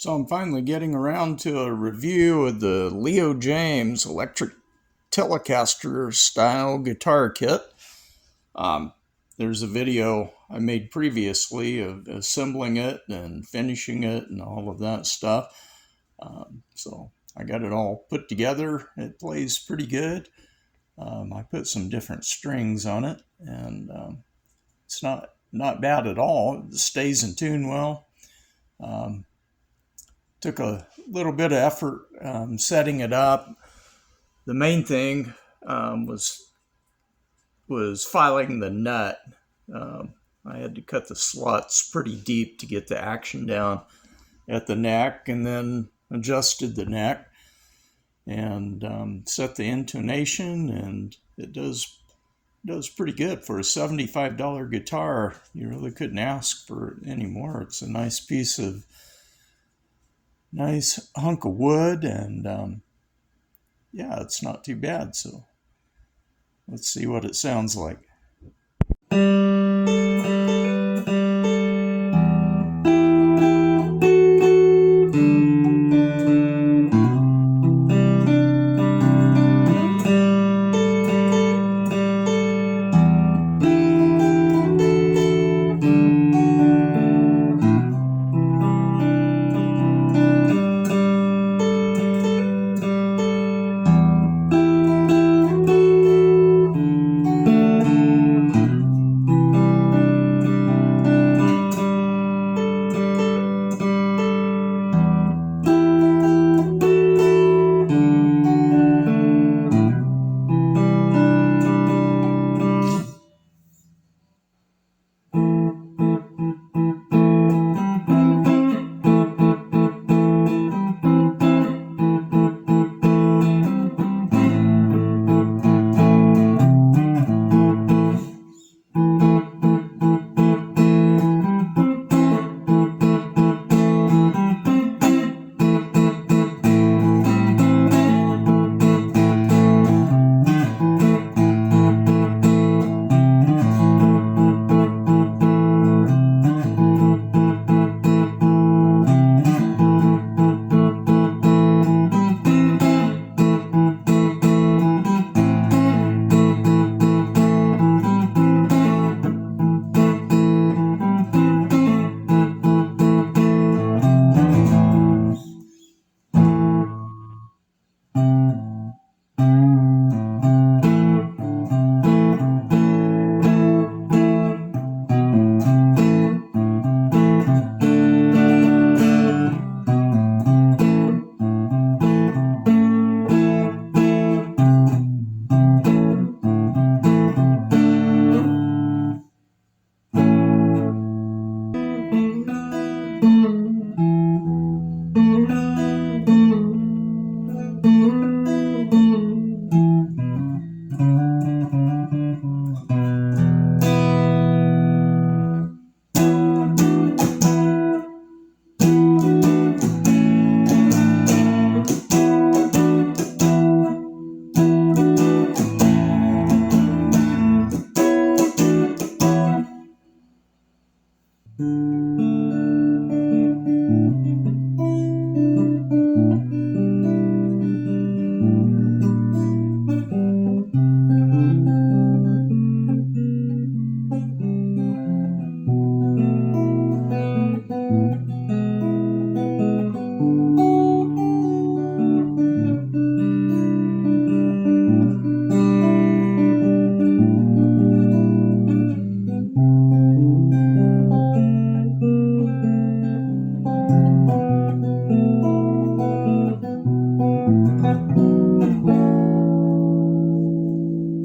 So I'm finally getting around to a review of the Leo Jaymz electric Telecaster style guitar kit. There's a video I made previously of assembling it and finishing it and all of that stuff. So I got it all put together. It plays pretty good. I put some different strings on it, and it's not bad at all. It stays in tune well. Took a little bit of effort setting it up. The main thing was filing the nut. I had to cut the slots pretty deep to get the action down at the neck, and then adjusted the neck and set the intonation, and it does pretty good for a $75 guitar. You really couldn't ask for it anymore. It's a nice hunk of wood, and yeah, it's not too bad. So let's see what it sounds like.